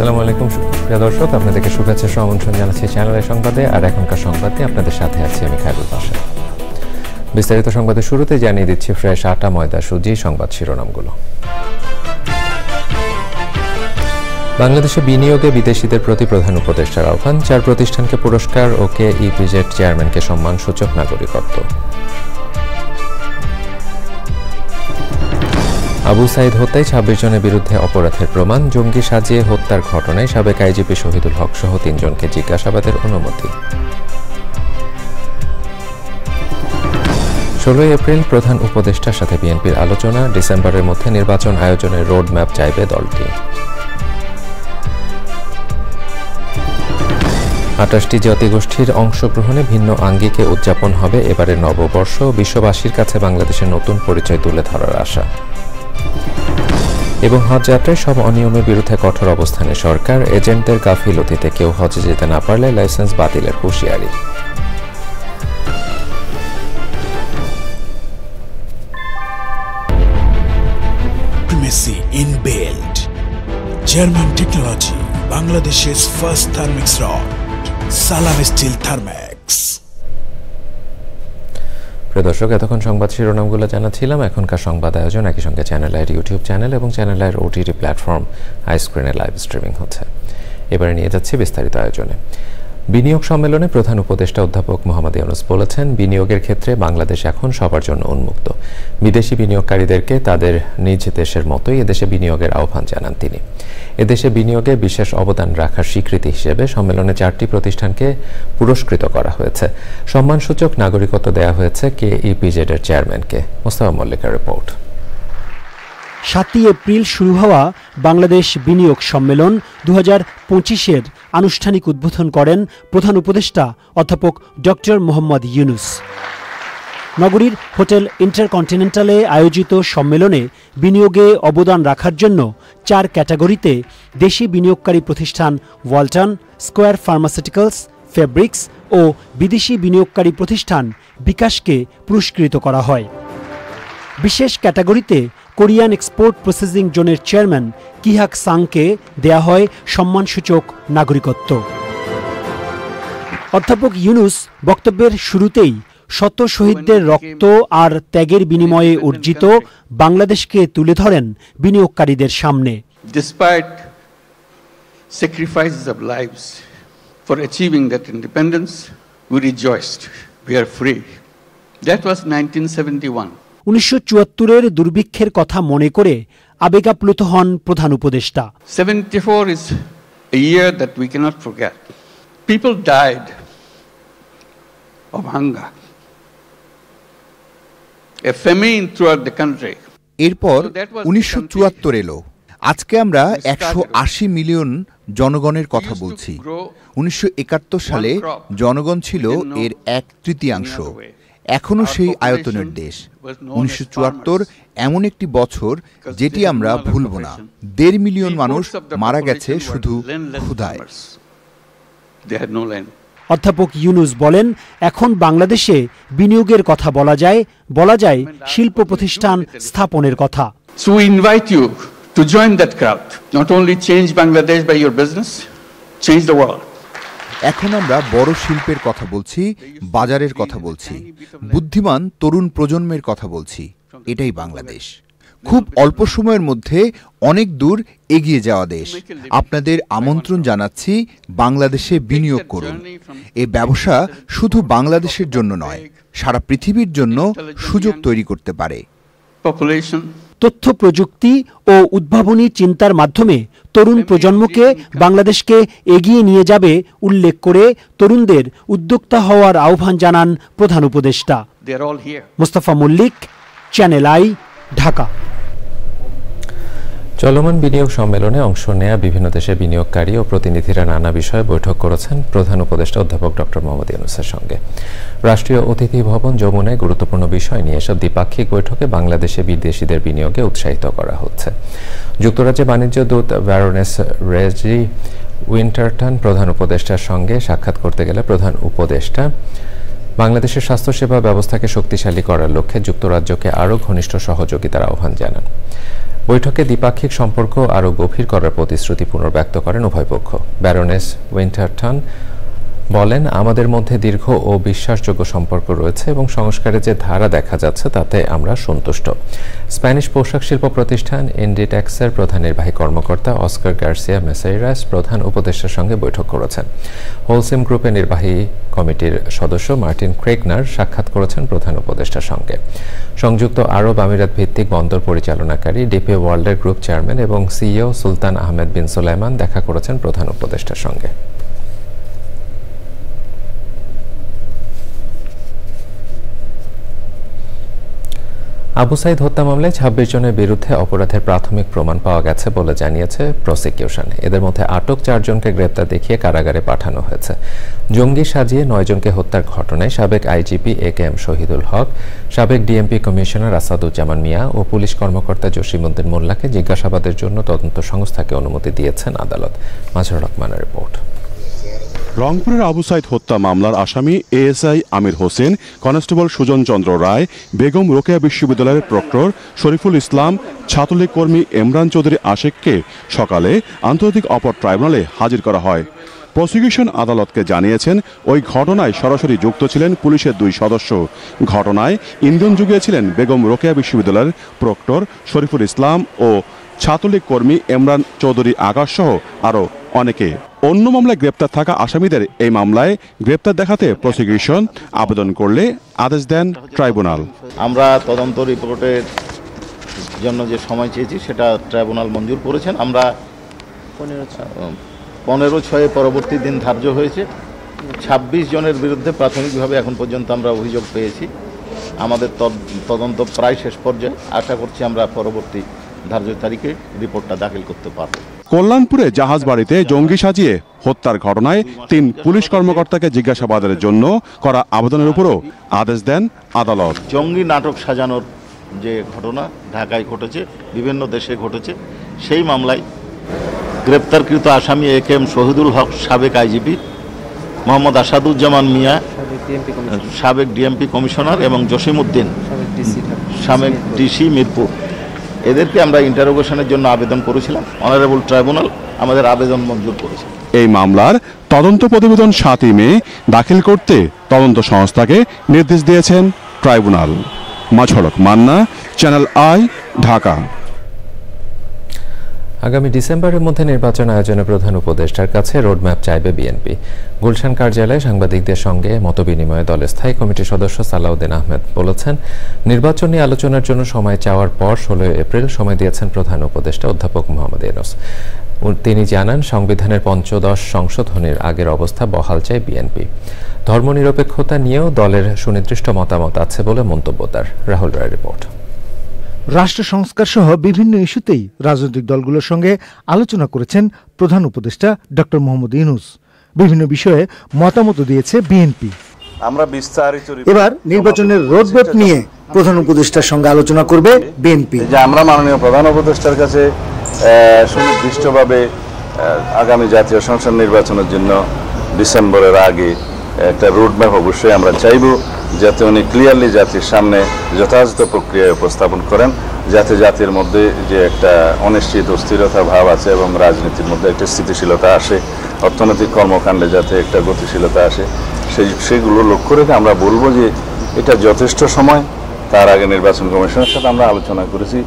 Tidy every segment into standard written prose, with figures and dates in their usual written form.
আসসালামু আলাইকুম প্রিয় দর্শক, আপনাদেরকে শুভেচ্ছা ও আমন্ত্রণ জানাচ্ছি চ্যানেলের সংবাদে। আর এখনকার সংবাদে আপনাদের সাথে আছি আমি খায়রুল পাশা। বিস্তারিত সংবাদের শুরুতে জানিয়ে দিচ্ছি ফ্রেশ আটা, ময়দা, সুজি সংবাদ শিরোনামগুলো। বাংলাদেশে বিনিয়োগে বিদেশিদের প্রতি প্রধান উপদেষ্টার আহ্বান, 4 প্রতিষ্ঠানকে পুরস্কার ও কেইপিজেড চেয়ারম্যানকে সম্মানসূচক নাগরিকত্ব। আবু সাইদ হত্যায় 26 জনের বিরুদ্ধে অপরাধের প্রমাণ, জঙ্গি সাজিয়ে হত্যার ঘটনায় সাবেক আইজিপি শহীদুল হক সহ 3 জনকে জিজ্ঞাসাবাদের অনুমতি। 16 এপ্রিল প্রধান উপদেষ্টার সাথে বিএনপির আলোচনা, ডিসেম্বরের মধ্যে নির্বাচন আয়োজনের রোড ম্যাপ চাইবে দলটি। 28টি জাতিগোষ্ঠীর অংশগ্রহণে ভিন্ন আঙ্গিকে উদযাপন হবে এবারের নববর্ষ, বিশ্ববাসীর কাছে বাংলাদেশের নতুন পরিচয় তুলে ধরার আশা। এবং হজ যাত্রায় সব অনিয়মের বিরুদ্ধে কঠোর অবস্থানে সরকার, এজেন্টদের গাফিলতিতে কেউ হজে যেতে না পারলে লাইসেন্স বাতিলের হুঁশিয়ারি। Primacy inbuilt. German technology, Bangladesh's first thermix rod, Salam Steel Thermax. প্রিয় দর্শক, এতক্ষণ সংবাদ শিরোনামগুলো জানাচ্ছিলাম। এখনকার সংবাদ আয়োজন একই সঙ্গে চ্যানেল আইয়ের ইউটিউব চ্যানেল এবং চ্যানেল আইয়ের ওটিটি প্ল্যাটফর্ম আইস্ক্রিনে লাইভ স্ট্রিমিং হচ্ছে। এবারে নিয়ে যাচ্ছি বিস্তারিত আয়োজনে। বিনিয়োগ সম্মেলনে প্রধান উপদেষ্টা অধ্যাপক মোহাম্মদ ইউনূস বলেছেন, বিনিয়োগের ক্ষেত্রে বাংলাদেশ এখন সবার জন্য উন্মুক্ত। বিদেশি বিনিয়োগকারীদেরকে তাদের নিজ দেশের মতোই এদেশে বিনিয়োগের আহ্বান জানান তিনি। এদেশে বিনিয়োগে বিশেষ অবদান রাখার স্বীকৃতি হিসেবে সম্মেলনে 4টি প্রতিষ্ঠানকে পুরস্কৃত করা হয়েছে। সম্মানসূচক নাগরিকত্ব দেওয়া হয়েছে কেইপিজেড এর চেয়ারম্যানকে। মোস্তফা মল্লিকের রিপোর্ট। 7 এপ্রিল শুরু হওয়া বাংলাদেশ বিনিয়োগ সম্মেলন 2025-এর আনুষ্ঠানিক উদ্বোধন করেন প্রধান উপদেষ্টা অধ্যাপক ডক্টর মোহাম্মদ ইউনূস। নগরীর হোটেল ইন্টারকন্টিনেন্টালে আয়োজিত সম্মেলনে বিনিয়োগে অবদান রাখার জন্য 4 ক্যাটাগরিতে দেশি বিনিয়োগকারী প্রতিষ্ঠান ওয়ালটন, স্কয়ার ফার্মাসিউটিক্যালস, ফেব্রিক্স ও বিদেশি বিনিয়োগকারী প্রতিষ্ঠান বিকাশকে পুরস্কৃত করা হয়। বিশেষ ক্যাটাগরিতে কোরিয়ান এক্সপোর্ট প্রসেসিং জোনের চেয়ারম্যান কিহাক সাংকে দেয়া হয় সম্মানসূচক নাগরিকত্ব। অধ্যাপক ইউনূস বক্তব্যের শুরুতেই শত শহীদদের রক্ত আর ত্যাগের বিনিময়ে অর্জিত বাংলাদেশকে তুলে ধরেন বিনিয়োগকারীদের সামনে। Despite sacrifices of lives for achieving that independence, we rejoiced. We are free. That was 1971. 1974-এর দুর্ভিক্ষের কথা মনে করে আবেগাপ্লুত হন প্রধান উপদেষ্টা। 74 is a year that we cannot forget. People died of hunger. A famine throughout the country. এরপর 1974 এলো। আজকে আমরা 180 মিলিয়ন জনগণের কথা বলছি। 1971 সালে জনগণ ছিল এর 1/3। এখনো সেই আয়তনের দেশ। 1974 এমন একটি বছর যেটি আমরা ভুলব না। 1.5 মিলিয়ন মানুষ মারা গেছে শুধু ক্ষুধায়। অধ্যাপক ইউনূস বলেন, এখন বাংলাদেশে বিনিয়োগের কথা বলা যায় শিল্প প্রতিষ্ঠান স্থাপনের কথা। So we invite you to join that crowd. Not only change Bangladesh by your business, change the world. এখন আমরা বড় শিল্পের কথা বলছি, বাজারের কথা বলছি, বুদ্ধিমান তরুণ প্রজন্মের কথা বলছি। এটাই বাংলাদেশ। খুব অল্প সময়ের মধ্যে অনেক দূর এগিয়ে যাওয়া দেশ। আপনাদের আমন্ত্রণ জানাচ্ছি, বাংলাদেশে বিনিয়োগ করুন। এ ব্যবসা শুধু বাংলাদেশের জন্য নয়, সারা পৃথিবীর জন্য সুযোগ তৈরি করতে পারে। তথ্য প্রযুক্তি ও উদ্ভাবনী চিন্তার মাধ্যমে তরুণ প্রজন্মকে বাংলাদেশকে এগিয়ে নিয়ে যাবে উল্লেখ করে তরুণদের উদ্যোক্তা হওয়ার আহ্বান জানান প্রধান উপদেষ্টা। Mostafa Mallick, channel I, Dhaka. চলমান বিনিয়োগ সম্মেলনে অংশ নেয়া বিভিন্ন দেশের বিনিয়োগকারী ও প্রতিনিধিরা নানা বিষয়ে বৈঠক করেছেন প্রধান উপদেষ্টা অধ্যাপক ডক্টর মোহাম্মদ ইউনূসের সঙ্গে। রাষ্ট্রীয় অতিথি ভবন যমুনায় গুরুত্বপূর্ণ বিষয় নিয়ে এসব দ্বিপাক্ষিক বৈঠকে বাংলাদেশে বিদেশিদের বিনিয়োগে উৎসাহিত করা হচ্ছে। যুক্তরাজ্যে বাণিজ্য দূত ব্যারোনেস রেজি উইন্টারটন প্রধান উপদেষ্টার সঙ্গে সাক্ষাৎ করতে গেলে প্রধান উপদেষ্টা বাংলাদেশের স্বাস্থ্যসেবা ব্যবস্থাকে শক্তিশালী করার লক্ষ্যে যুক্তরাজ্যকে আরও ঘনিষ্ঠ সহযোগিতার আহ্বান জানান। বৈঠকে দ্বিপাক্ষিক সম্পর্ক আরও গভীর করার প্রতিশ্রুতি পুনর্ব্যক্ত করেন উভয় পক্ষ। ব্যারোনেস উইন্টারটন বলেন, আমাদের মধ্যে দীর্ঘ ও বিশ্বাসযোগ্য সম্পর্ক রয়েছে এবং সংস্কারে যে ধারা দেখা যাচ্ছে তাতে আমরা সন্তুষ্ট। স্প্যানিশ পোশাক শিল্প প্রতিষ্ঠান ইন্ডিটেক্সের প্রধান নির্বাহী কর্মকর্তা অস্কার গার্সিয়া মেসেইরাস প্রধান উপদেষ্টার সঙ্গে বৈঠক করেছেন। হোলসিম গ্রুপের নির্বাহী কমিটির সদস্য মার্টিন ক্রেগনার সাক্ষাৎ করেছেন প্রধান উপদেষ্টার সঙ্গে। সংযুক্ত আরব আমিরাত ভিত্তিক বন্দর পরিচালনাকারী ডিপি ওয়ার্ল্ডের গ্রুপ চেয়ারম্যান এবং সিইও সুলতান আহমেদ বিন সুলাইমান দেখা করেছেন প্রধান উপদেষ্টার সঙ্গে। আবু সাইদ হত্যা মামলায় ২৬ জনের বিরুদ্ধে অপরাধের প্রাথমিক প্রমাণ পাওয়া গেছে বলে জানিয়েছে প্রসিকিউশন। এদের মধ্যে আটক ৪ জনকে গ্রেপ্তার দেখিয়ে কারাগারে পাঠানো হয়েছে। জঙ্গি সাজিয়ে ৯ জনকে হত্যার ঘটনায় সাবেক আইজিপি AKM শহীদুল হক, সাবেক ডিএমপি কমিশনার আসাদুজ্জামান মিয়া ও পুলিশ কর্মকর্তা জসিমউদ্দিন মোল্লাকে জিজ্ঞাসাবাদের জন্য তদন্ত সংস্থাকে অনুমতি দিয়েছেন আদালত। মাজহারুল রহমানের রিপোর্ট। রংপুরের আবু সাইদ হত্যা মামলার আসামি এএসআই আমির হোসেন, কনস্টেবল সুজন চন্দ্র রায়, বেগম রোকেয়া বিশ্ববিদ্যালয়ের প্রক্টর শরীফুল ইসলাম, ছাত্রলীগ কর্মী ইমরান চৌধুরী আশিককে সকালে আন্তর্জাতিক অপরাধ ট্রাইব্যুনালে হাজির করা হয়। প্রসিকিউশন আদালতকে জানিয়েছেন, ওই ঘটনায় সরাসরি যুক্ত ছিলেন পুলিশের 2 সদস্য। ঘটনায় ইন্ধন জুগিয়েছিলেন বেগম রোকেয়া বিশ্ববিদ্যালয়ের প্রক্টর শরীফুল ইসলাম ও ছাত্রলীগ কর্মী ইমরান চৌধুরী আকাশ সহ আরও অনেকে। অন্য মামলায় গ্রেপ্তার থাকা আসামিদের এই মামলায় গ্রেপ্তার দেখাতে প্রসিকিউশন আবেদন করলে আদেশ দেন ট্রাইব্যুনাল। আমরা তদন্ত রিপোর্টের জন্য যে সময় চেয়েছি সেটা ট্রাইব্যুনাল মঞ্জুর করেছেন। আমরা 15/6 পরবর্তী দিন ধার্য হয়েছে। 26 জনের বিরুদ্ধে প্রাথমিকভাবে এখন পর্যন্ত আমরা অভিযোগ পেয়েছি। আমাদের তদন্ত প্রায় শেষ পর্যায়ে। আশা করছি আমরা পরবর্তী ধার্য তারিখে রিপোর্টটা দাখিল করতে পারব। কল্যাণপুরে জাহাজ বাড়িতে জঙ্গি সাজিয়ে হত্যার ঘটনায় 3 পুলিশ কর্মকর্তাকে জিজ্ঞাসাবাদের জন্য করা আবেদনের উপরও আদেশ দেন আদালত। জঙ্গি নাটক সাজানোর যে ঘটনা ঢাকায় ঘটেছে, বিভিন্ন দেশে ঘটেছে, সেই মামলায় গ্রেপ্তারকৃত আসামি AKM শহীদুল হক, সাবেক আইজিপি, মোহাম্মদ আসাদুজ্জামান মিয়া, সাবেক ডিএমপি কমিশনার এবং জসিমউদ্দিন, সাবেক ডিসি মিরপুর, এদেরকে আমরা ইন্টারোগেশনের জন্য আবেদন করেছিলাম। অনারেবল ট্রাইব্যুনাল আমাদের আবেদন মঞ্জুর করেছে। এই মামলার তদন্ত প্রতিবেদন 7 মে দাখিল করতে তদন্ত সংস্থাকে নির্দেশ দিয়েছেন tribunal. Mazharul Manna, channel I, Dhaka. আগামী ডিসেম্বরের মধ্যে নির্বাচন আয়োজনে প্রধান উপদেষ্টার কাছে রোডম্যাপ চাইবে বিএনপি। গুলশান কার্যালয়ে সাংবাদিকদের সঙ্গে মতবিনিময়ে দলের স্থায়ী কমিটির সদস্য সালাউদ্দিন আহমেদ বলেছেন, নির্বাচন নিয়ে আলোচনার জন্য সময় চাওয়ার পর 16 এপ্রিল সময় দিয়েছেন প্রধান উপদেষ্টা অধ্যাপক মোহাম্মদ ইউনূস। তিনি জানান, সংবিধানের 15 সংশোধনীর আগের অবস্থা বহাল চায় বিএনপি। ধর্মনিরপেক্ষতা নিয়েও দলের সুনির্দিষ্ট মতামত আছে বলে মন্তব্য তার। রাহুল রায় রিপোর্ট। রাষ্ট্র সংস্কার সহ বিভিন্ন ইস্যুতেই রাজনৈতিক দলগুলোর সঙ্গে আলোচনা করেছেন প্রধান উপদেষ্টা ডক্টর মোহাম্মদ ইউনূস। বিভিন্ন বিষয়ে মতামত দিয়েছে বিএনপি। আমরা বিস্তারিত এবার নির্বাচনের রোডম্যাপ নিয়ে প্রধান উপদেষ্টার সঙ্গে আলোচনা করবে বিএনপি। যে আমরা মাননীয় প্রধান উপদেষ্টার কাছে সুনির্দিষ্টভাবে আগামী জাতীয় সংসদ নির্বাচনের জন্য ডিসেম্বরের আগে একটা রোডম্যাপ অবশ্যই আমরা চাইব, যাতে উনি ক্লিয়ারলি জাতির সামনে যথাযথ প্রক্রিয়ায় উপস্থাপন করেন, যাতে জাতির মধ্যে যে একটা অনিশ্চিত অস্থিরতা ভাব আছে এবং রাজনীতির মধ্যে একটা স্থিতিশীলতা আসে, অর্থনৈতিক কর্মকাণ্ডে যাতে একটা গতিশীলতা আসে, সেগুলো লক্ষ্য রেখে আমরা বলবো যে এটা যথেষ্ট সময়। তার আগে নির্বাচন কমিশনের সাথে আমরা আলোচনা করেছি,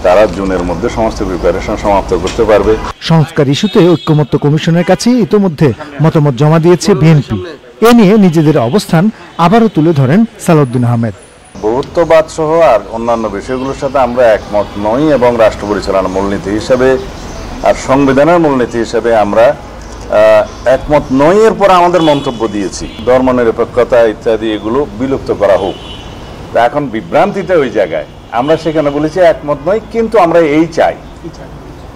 তারা জুনের মধ্যে সমস্ত প্রিপারেশন সমাপ্ত করতে পারবে। সংস্কার ইস্যুতে ঐক্যমত্য কমিশনের কাছে ইতোমধ্যে মতামত জমা দিয়েছে বিএনপি। এ নিয়ে নিজেদের অবস্থান আবারও তুলে ধরেন সালাউদ্দিন আহমেদ। বহুত্ববাদ সহ আর অন্যান্য বিষয়গুলোর সাথে আমরা একমত নই এবং রাষ্ট্র পরিচালনার মূলনীতি হিসাবে আর সংবিধানের মূলনীতি হিসাবে আমরা একমত নই। এরপর আমাদের মন্তব্য দিয়েছি, ধর্মনিরপেক্ষতা ইত্যাদি এগুলো বিলুপ্ত করা হোক। এখন বিভ্রান্তিতে ওই জায়গায় আমরা সেখানে বলেছি একমত নই, কিন্তু আমরা এই চাই।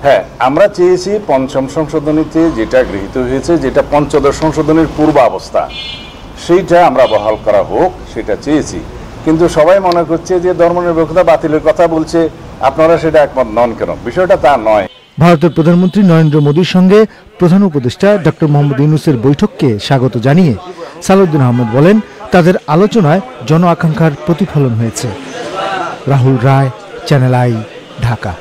হ্যাঁ, আমরা চেয়েছি 5ম সংশোধনীতে যেটা গৃহীত হয়েছে, যেটা 15 সংশোধনীর পূর্বাবস্থা, সেইটা আমরা বহাল করা হোক, সেটা চেয়েছি। কিন্তু সবাই মনে করছে যে ধর্মনিরপেক্ষতা বাতিলের কথা বলছে, আপনারা সেটা একমত নন কেন? বিষয়টা তা নয়। ভারতের প্রধানমন্ত্রী নরেন্দ্র মোদীর সঙ্গে প্রধান উপদেষ্টা ডক্টর মোহাম্মদ ইউনূসের বৈঠককে স্বাগত জানিয়ে সালাউদ্দিন আহমেদ বলেন, তাদের আলোচনায় জন আকাঙ্ক্ষার প্রতিফলন হয়েছে। রাহুল রায়, চ্যানেল আই, ঢাকা।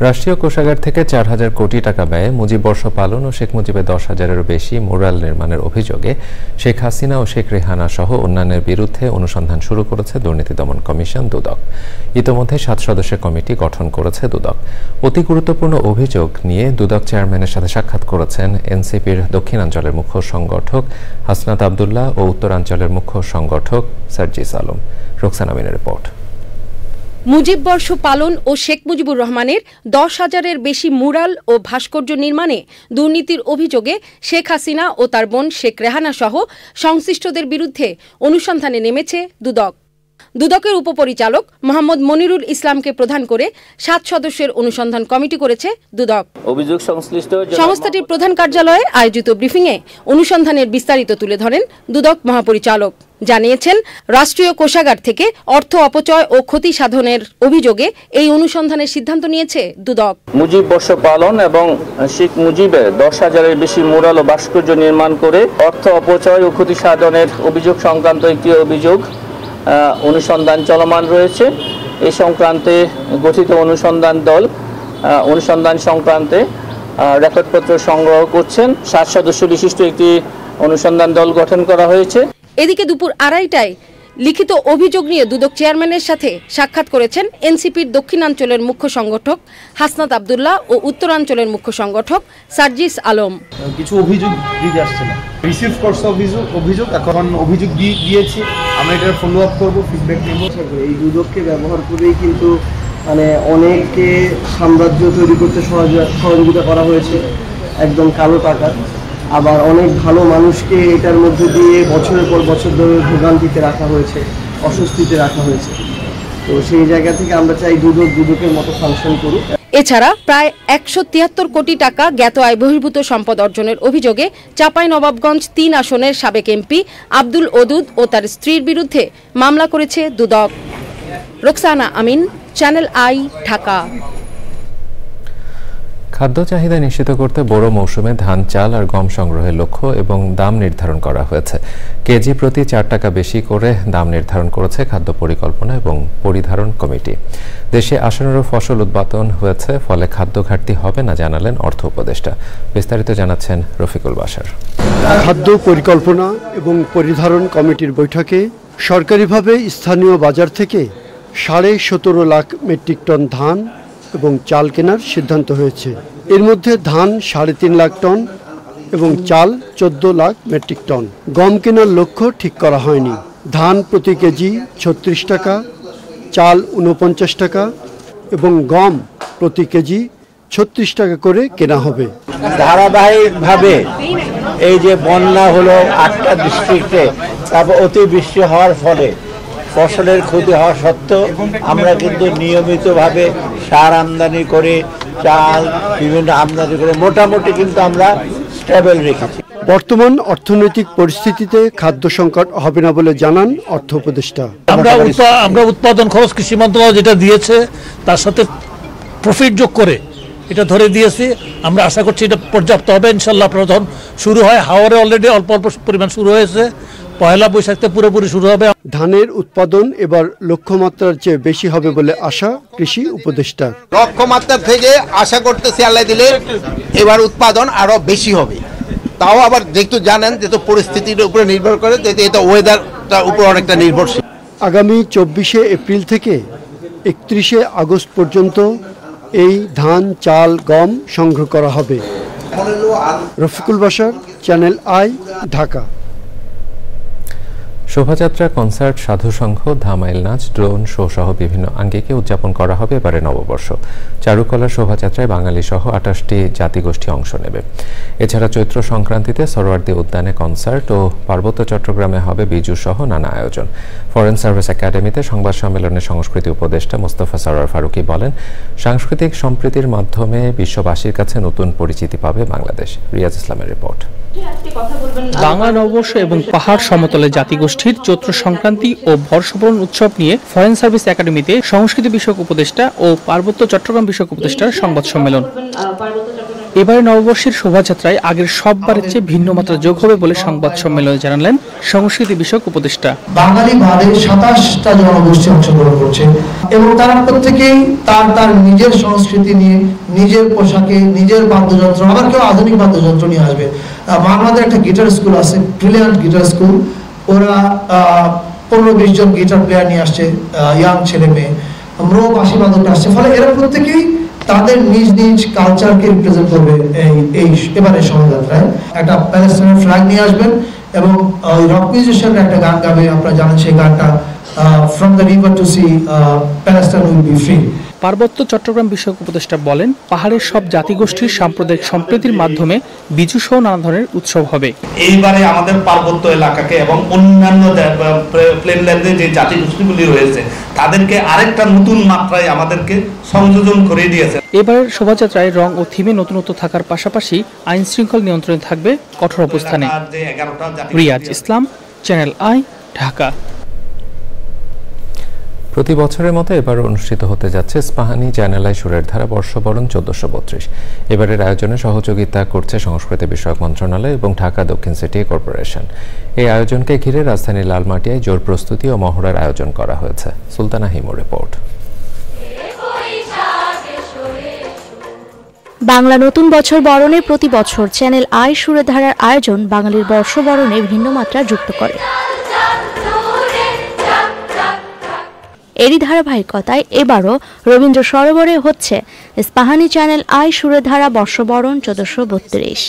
রাষ্ট্রীয় কোষাগার থেকে 4,000 কোটি টাকা ব্যয়ে মুজিব বর্ষ পালন ও শেখ মুজিবের 10,000-এরও বেশি মুরাল নির্মাণের অভিযোগে শেখ হাসিনা ও শেখ রেহানা সহ অন্যান্যের বিরুদ্ধে অনুসন্ধান শুরু করেছে দুর্নীতি দমন কমিশন দুদক। ইতোমধ্যে 7 সদস্যের কমিটি গঠন করেছে দুদক। অতি গুরুত্বপূর্ণ অভিযোগ নিয়ে দুদক চেয়ারম্যানের সাথে সাক্ষাৎ করেছেন এনসিপির দক্ষিণাঞ্চলের মুখ্য সংগঠক হাসনাত আবদুল্লাহ ও উত্তরাঞ্চলের মুখ্য সংগঠক সার্জিস আলম। রোকসানা মিনের রিপোর্ট। মুজিব বর্ষ পালন ও শেখ মুজিবুর রহমানের 10,000-এর বেশি মুরাল ও ভাস্কর্য নির্মাণে দুর্নীতির অভিযোগে শেখ হাসিনা ও তার বোন শেখ রেহানা সহ সংশ্লিষ্টদের বিরুদ্ধে অনুসন্ধানে নেমেছে দুদক। দুদকের উপপরিচালক মোহাম্মদ মনিরুল ইসলামকে প্রধান করে 7 সদস্যের অনুসন্ধান কমিটি করেছে দুদক। অভিযোগ সংশ্লিষ্ট সংস্থাটির প্রধান কার্যালয়ে আয়োজিত ব্রিফিংয়ে অনুসন্ধানের বিস্তারিত তুলে ধরেন দুদক মহাপরিচালক। জানিয়েছেন, রাষ্ট্রীয় কোষাগার থেকে অর্থ অপচয় ও ক্ষতি সাধনের অভিযোগে এই অনুসন্ধানের সিদ্ধান্ত নিয়েছে দুদক। মুজিব বর্ষ পালন এবং শেখ মুজিবের 10,000-এর বেশি মুরাল ও ভাস্কর্য নির্মাণ করে অর্থ অপচয় ও ক্ষতি সাধনের অভিযোগ সংক্রান্ত একটি অভিযোগ অনুসন্ধান চলমান রয়েছে। এই সংক্রান্তে গঠিত অনুসন্ধান দল অনুসন্ধান সংক্রান্তে রেকর্ডপত্র সংগ্রহ করছেন। 7 সদস্য বিশিষ্ট একটি অনুসন্ধান দল গঠন করা হয়েছে। এদিকে দুপুর 2:30টায় লিখিত অভিযোগ নিয়ে দুদক চেয়ারম্যানের সাথে সাক্ষাৎ করেছেন এনসিপির দক্ষিণাঞ্চলের মুখ্য সংগঠক হাসনাত আবদুল্লাহ ও উত্তরাঞ্চলের মুখ্য সংগঠক সার্জিস আলম। কিছু অভিযোগ দিতে আসছে না, রিসিভ করছে অভিযোগ, এখন অভিযোগ দিয়েছি, আমরা এটা ফলো আপ করবো, ফিডব্যাক নেব। এই দুদককে ব্যবহার করেই কিন্তু অনেককে সাম্রাজ্য তৈরি করতে সহযোগিতা করা হয়েছে, একদম কালো টাকা। আবার অনেক ভালো মানুষকে এটার মধ্যে দিয়ে বছরের পর বছর ধরে ভোগান্তিতে রাখা হয়েছে, অস্বস্তিতে রাখা হয়েছে। তো সেই জায়গা থেকে আমরা চাই দুদকের মতো ফাংশন করুক। এছাড়া প্রায় 173 কোটি টাকা জ্ঞাত আয় বহির্ভূত সম্পদ অর্জনের অভিযোগে চাঁপাইনবাবগঞ্জ 3 আসনের সাবেক এমপি আব্দুল ওদুদ ও তার স্ত্রীর বিরুদ্ধে মামলা করেছে দুদক। রোকসানা আমিন, চ্যানেল আই, ঢাকা। খাদ্য চাহিদা নিশ্চিত করতে বড় মৌসুমে ধান, চাল আর গম সংগ্রহের লক্ষ্য এবং দাম নির্ধারণ করা হয়েছে। কেজি প্রতি 4 টাকা বেশি করে দাম নির্ধারণ করেছে খাদ্য পরিকল্পনা এবং পরিধারণ কমিটি। দেশে আসানুরূপ ফসল উৎপাদন হয়েছে, ফলে খাদ্য ঘাটতি হবে না জানালেন অর্থ উপদেষ্টা। বিস্তারিত জানাচ্ছেন রফিকুল বাশার। খাদ্য পরিকল্পনা এবং পরিধারণ কমিটির বৈঠকে সরকারিভাবে স্থানীয় বাজার থেকে 17.5 লাখ মেট্রিক টন ধান এবং চাল কেনার সিদ্ধান্ত হয়েছে। এর মধ্যে ধান 3.5 লাখ টন এবং চাল 14 লাখ মেট্রিক টন। গম কেনার লক্ষ্য ঠিক করা হয়নি। ধান প্রতি কেজি 36 টাকা, চাল 49 টাকা এবং গম প্রতি কেজি 36 টাকা করে কেনা হবে। ধারাবাহিকভাবে এই যে বন্যা হলো 8টা ডিস্ট্রিক্টে, তারপর অতিবৃষ্টি হওয়ার ফলে ফসলের ক্ষতি হওয়া সত্ত্বেও আমরা কিন্তু নিয়মিতভাবে সার আমদানি করে, চাল বিভিন্ন আমদানি করে মোটামুটি কিন্তু আমরা স্টেবল রেখেছি। বর্তমান অর্থনৈতিক পরিস্থিতিতে খাদ্য সংকট হবে না বলে জানান অর্থ উপদেষ্টা। আমরা উৎপাদন খরচ কৃষি মন্ত্রণালয় যেটা দিয়েছে তার সাথে প্রফিট যোগ করে এটা ধরে দিয়েছি। আমরা আশা করছি এটা পর্যাপ্ত হবে ইনশাল্লাহ। আপনারা যখন শুরু হয়, হাওরে অলরেডি অল্প অল্প পরিমাণ শুরু হয়েছে, 1 বৈশাখে পুরোপুরি শুরু হবে। ধানের উৎপাদন এবার লক্ষ্যমাত্রার চেয়ে বেশি হবে বলে আশা কৃষি উপদেষ্টা। লক্ষ্যমাত্রা থেকে আশা করতেছি আল্লাহ দিলে এবার উৎপাদন আরো বেশি হবে। তাও আবার যেহেতু জানেন যে পরিস্থিতির উপরে নির্ভর করে, এটা ওয়েদারটার উপর অনেকটা নির্ভরশীল। আগামী 24শে এপ্রিল থেকে 31শে আগস্ট পর্যন্ত এই ধান, চাল, গম সংগ্রহ করা হবে। Rafiqul Bashar, channel I, Dhaka. শোভাযাত্রা, কনসার্ট, সাধুসংঘ, ধামাইল নাচ, ড্রোন শো সহ বিভিন্ন আঙ্গিকে উদযাপন করা হবে এবারে নববর্ষ। চারুকলা শোভাযাত্রায় বাঙালি সহ 28টি জাতিগোষ্ঠী অংশ নেবে। এছাড়া চৈত্র সংক্রান্তিতে সরোয়ার্দী উদ্যানে কনসার্ট ও পার্বত্য চট্টগ্রামে হবে বিজু সহ নানা আয়োজন। ফরেন সার্ভিস একাডেমিতে সংবাদ সম্মেলনে সংস্কৃতি উপদেষ্টা মোস্তফা সরোয়ার ফারুকী বলেন, সাংস্কৃতিক সম্প্রীতির মাধ্যমে বিশ্ববাসীর কাছে নতুন পরিচিতি পাবে বাংলাদেশ। রিয়াজ ইসলামের রিপোর্ট। বাংলা নববর্ষ এবং পাহাড় সমতলে জাতিগোষ্ঠীর চৈত্র সংক্রান্তি ও বর্ষবরণ উৎসব নিয়ে ফরেন সার্ভিস একাডেমিতে সংস্কৃতি বিষয়ক উপদেষ্টা ও পার্বত্য চট্টগ্রাম বিষয়ক উপদেষ্টার সংবাদ সম্মেলন। এবারে নববর্ষের শোভাযাত্রায় আগের সববারের চেয়ে ভিন্ন মাত্রা যোগ হবে বলে সংবাদ সম্মেলনে জানালেন সংস্কৃতি বিষয়ক উপদেষ্টা। বাঙালি বাদে 27টা জনগোষ্ঠী অংশগ্রহণ করছে এবং তারা প্রত্যেকেই তার নিজের সংস্কৃতি নিয়ে, নিজের পোশাকে, নিজের বাদ্যযন্ত্র, আবার কেউ আধুনিক বাদ্যযন্ত্র নিয়ে আসবে। আমাদের একটা গিটার স্কুল আছে, ব্রিলিয়ান্ট গিটার স্কুল, ওরা 15-20 জন গিটার প্লেয়ার নিয়ে আসছে, ইয়াং ছেলে মেয়ে, আমরাও বাঁশি বাদক আসছে। ফলে এরা প্রত্যেকেই তাদের নিজ নিজ কালচারকে রিপ্রেজেন্ট করবে। এই এবারে শোভাযাত্রায় একটা প্যালেস্টাইনের ফ্ল্যাগ নিয়ে আসবেন এবং ওই রক মিউজিশিয়ানরা একটা গান গাবে, আপনারা জানেন সেই গানটা, from the river to sea Palestine will be free. পার্বত্য চট্টগ্রাম বিষয়ক উপদেষ্টা বলেন, পাহাড়ের সব জাতিগোষ্ঠীর সাম্প্রদায়িক সম্প্রীতির মাধ্যমে বিজু সহ নানা ধরনের উৎসব হবে। এইবারে আমাদের পার্বত্য এলাকাকে এবং অন্যান্য প্লেনল্যান্ডে যে জাতিগোষ্ঠীগুলি রয়েছে তাদেরকে আরেকটা নতুন মাত্রায় আমাদেরকে সংযোজন করে দিয়েছে। এবারের শোভাযাত্রায় রং ও থিমে নতুনত্ব থাকার পাশাপাশি আইন শৃঙ্খলা নিয়ন্ত্রণে থাকবে কঠোর অবস্থানে। রিয়াজ ইসলাম, চ্যানেল আই, ঢাকা। প্রতি বছরের মতো এবার অনুষ্ঠিত হতে যাচ্ছে ইস্পাহানি চ্যানেল আই সুরের ধারা বর্ষবরণ 1432। এবারের আয়োজনে সহযোগিতা করছে সংস্কৃতি বিষয়ক মন্ত্রণালয় এবং ঢাকা দক্ষিণ সিটি কর্পোরেশন। এই আয়োজনকে ঘিরে রাজধানীর লালমাটিয়ায় জোর প্রস্তুতি ও মহড়ার আয়োজন করা হয়েছে। সুলতানা হিমু রিপোর্ট। বাংলা নতুন বছর বরণে প্রতি বছর চ্যানেল আই সুরের ধারার আয়োজন বাঙালির বর্ষবরণে ভিন্ন মাত্রা যুক্ত করে। এরই ধারাবাহিকতায় এবারও রবীন্দ্র সরোবরে হচ্ছে ইস্পাহানি চ্যানেল আই সুরের ধারা বর্ষবরণ 1432।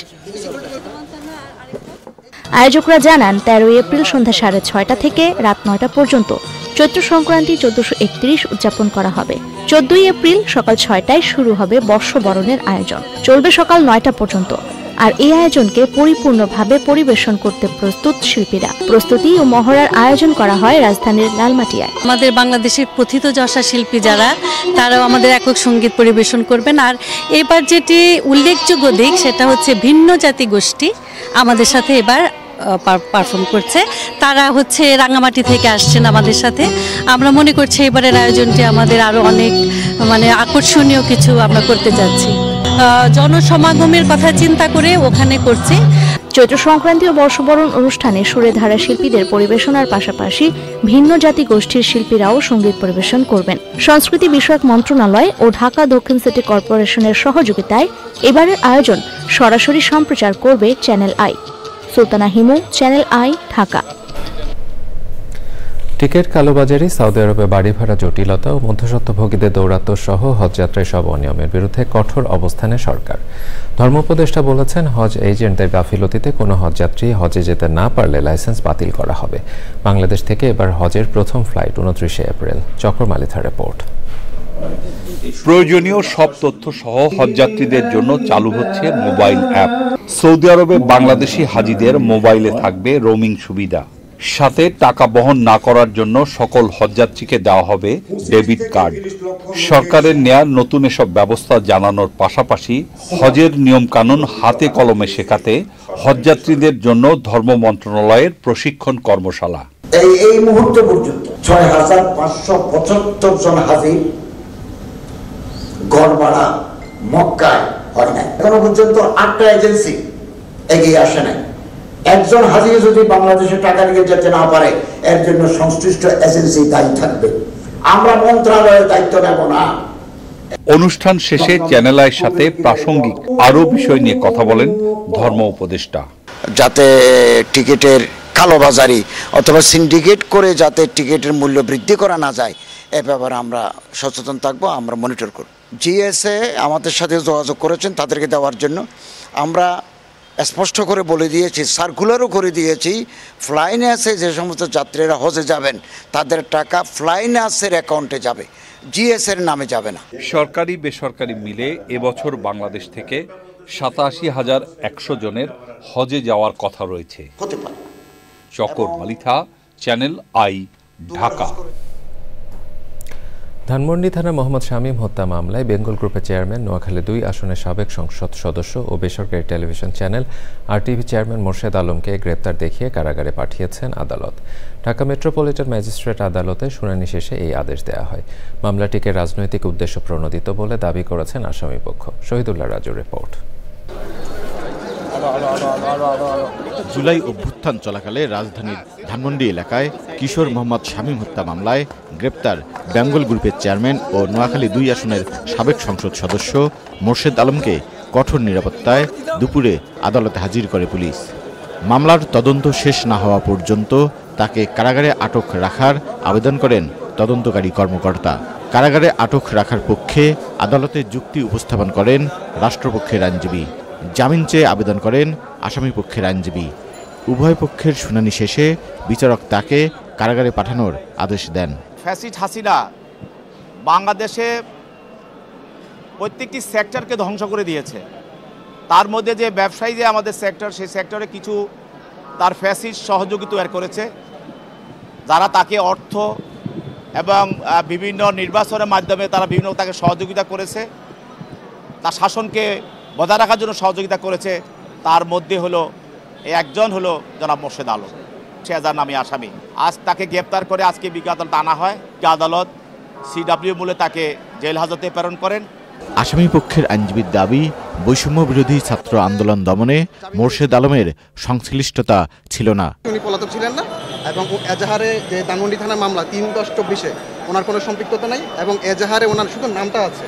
আয়োজকরা জানান 13 এপ্রিল সন্ধ্যা 6:30 থেকে রাত 9টা পর্যন্ত চৈত্র সংক্রান্তি 1431 উদযাপন করা হবে। 14 এপ্রিল সকাল 6টায় শুরু হবে বর্ষবরণের আয়োজন, চলবে সকাল 9টা পর্যন্ত। আর এই আয়োজনকে পরিপূর্ণভাবে পরিবেশন করতে প্রস্তুত শিল্পীরা। প্রস্তুতি ও মহড়ার আয়োজন করা হয় রাজধানীর লালমাটিয়ায়। আমাদের বাংলাদেশের প্রথিতযশা শিল্পী যারা, তারাও আমাদের একক সঙ্গীত পরিবেশন করবেন। আর এবার যেটি উল্লেখযোগ্য দিক সেটা হচ্ছে ভিন্ন জাতিগোষ্ঠী আমাদের সাথে এবার পারফর্ম করছে। তারা হচ্ছে রাঙামাটি থেকে আসছেন আমাদের সাথে। আমরা মনে করছি এবারের আয়োজনটি আমাদের আরো অনেক আকর্ষণীয় কিছু আমরা করতে যাচ্ছি। জনসমাগমের কথা চিন্তা করে ওখানে করছি। চৈত্র সংক্রান্তি ও বর্ষবরণ অনুষ্ঠানে সুরের ধারা শিল্পীদের পরিবেশনার পাশাপাশি ভিন্ন জাতি গোষ্ঠীর শিল্পীরাও সঙ্গীত পরিবেশন করবেন। সংস্কৃতি বিষয়ক মন্ত্রণালয় ও ঢাকা দক্ষিণ সিটি কর্পোরেশনের সহযোগিতায় এবারের আয়োজন সরাসরি সম্প্রচার করবে channel I. Sultana Himu, channel I, Dhaka. Ticket কালোবাজারি, সৌদি আরবে বাড়ি ভাড়া জটিলতা ও মধ্যস্বত্বভোগীদের দৌরাত্ম্য সহ হজযাত্রায় সব অনিয়মের বিরুদ্ধে কঠোর অবস্থানে সরকার। ধর্ম উপদেষ্টা বলেছেন, হজ এজেন্টদের গাফিলতিতে কোনো হজযাত্রী হজে যেতে না পারলে লাইসেন্স বাতিল করা হবে। বাংলাদেশ থেকে এবার হজের প্রথম ফ্লাইট 29 এপ্রিল। চক্র মালিথার রিপোর্ট। প্রয়োজনীয় সব তথ্য সহ হজযাত্রীদের জন্য চালু হচ্ছে মোবাইল অ্যাপ। সৌদি আরবে বাংলাদেশি হাজিদের মোবাইলে থাকবে রোমিং সুবিধা। সাথে টাকা বহন না করার জন্য সকল হজযাত্রীকে দেওয়া হবে ডেবিট কার্ড। সরকারের নেয়া নতুন এসব ব্যবস্থা জানানোর পাশাপাশি হজের নিয়মকানুন হাতে কলমে শেখাতে হজযাত্রীদের জন্য ধর্ম মন্ত্রণালয়ের প্রশিক্ষণ কর্মশালা। এই মুহূর্ত পর্যন্ত 6575 জন হাজি ঘর ভাড়া মক্কায় হয় না। এখনো পর্যন্ত 8টা এজেন্সি এগিয়ে আসে নাই। একজন হাজি যদি বাংলাদেশে টাকা নিয়ে যেতে না পারে, এর জন্য সংশ্লিষ্ট এজেন্সি দায়ী থাকবে। আমরা মন্ত্রণালয়ের দায়িত্ব নেব না। অনুষ্ঠান শেষে চ্যানেল আইয়ের সাথে প্রাসঙ্গিক আরো বিষয় নিয়ে কথা বলেন ধর্ম উপদেষ্টা। যাতে টিকিটের কালোবাজারি অথবা সিন্ডিকেট করে যাতে টিকিটের মূল্য বৃদ্ধি করা না যায়, এ ব্যাপারে আমরা সচেতন থাকবো, আমরা মনিটর করব। জিএসএ আমাদের সাথে যোগাযোগ করেছেন তাদেরকে দেওয়ার জন্য। আমরা স্পষ্ট করে বলে দিয়েছি, সার্কুলারও করে দিয়েছি, ফ্লাইনাসে যে সমস্ত যাত্রীরা হজে যাবেন তাদের টাকা ফ্লাইনাসের অ্যাকাউন্টে যাবে, জিএসের নামে যাবে না। সরকারি বেসরকারি মিলে এবছর বাংলাদেশ থেকে 87,100 জনের হজে যাওয়ার কথা রয়েছে। চকর মালিথা, চ্যানেল আই, ঢাকা। ধানমন্ডি থানা মোহাম্মদ শামীম হত্যা মামলায় বেঙ্গল গ্রুপের চেয়ারম্যান, নোয়াখালী 2 আসনের সাবেক সংসদ সদস্য ও বেসরকারি television channel RTV chairman Morshed আলমকে গ্রেপ্তার দেখিয়ে কারাগারে পাঠিয়েছেন আদালত। ঢাকা মেট্রোপলিটন ম্যাজিস্ট্রেট আদালতে শুনানি শেষে এই আদেশ দেওয়া হয়। মামলাটিকে রাজনৈতিক উদ্দেশ্য প্রণোদিত বলে দাবি করেছেন আসামিপক্ষ। শহীদুল্লাহ রাজুর রিপোর্ট। জুলাই অভ্যুত্থান চলাকালে রাজধানীর ধানমন্ডি এলাকায় কিশোর মোহাম্মদ শামীম হত্যা মামলায় গ্রেপ্তার বেঙ্গল গ্রুপের চেয়ারম্যান ও নোয়াখালী 2 আসনের সাবেক সংসদ সদস্য মোর্শেদ আলমকে কঠোর নিরাপত্তায় দুপুরে আদালতে হাজির করে পুলিশ। মামলার তদন্ত শেষ না হওয়া পর্যন্ত তাকে কারাগারে আটক রাখার আবেদন করেন তদন্তকারী কর্মকর্তা। কারাগারে আটক রাখার পক্ষে আদালতে যুক্তি উপস্থাপন করেন রাষ্ট্রপক্ষের আইনজীবী। জামিন চেয়ে আবেদন করেন আসামি পক্ষের আইনজীবী। উভয় পক্ষের শুনানি শেষে বিচারক তাকে কারাগারে পাঠানোর আদেশ দেন। ফ্যাসিস্ট হাসিনা বাংলাদেশে প্রত্যেকটি সেক্টরকে ধ্বংস করে দিয়েছে। তার মধ্যে যে ব্যবসায়ী যে আমাদের সেক্টর, সেই সেক্টরে কিছু তার ফ্যাসিস্ট সহযোগী তৈরি করেছে, যারা তাকে অর্থ এবং বিভিন্ন নির্বাচনের মাধ্যমে তারা বিভিন্ন তাকে সহযোগিতা করেছে, তার শাসনকে বজায় রাখার জন্য সহযোগিতা করেছে। তার মধ্যে হলো একজন হলো জনাব মোর্শেদ আলম, শেহজাদ নামী আসামি। আজ তাকে গ্রেপ্তার করে আজকে বিজ্ঞ আদালত আনা হয়। আদালত CW মূলে তাকে জেল হাজতে প্রেরণ করেন। আসামি পক্ষের আইনজীবীর দাবি, বৈষম্য বিরোধী ছাত্র আন্দোলন দমনে মোর্শেদ আলমের সংশ্লিষ্টতা ছিল না। উনি পলাতক ছিলেন না এবং এজাহারে যে ধানমন্ডি থানার মামলা 3/10/24 ওনার কোনো সম্পৃক্ততা নাই এবং এজাহারে ওনার শুধু নামটা আছে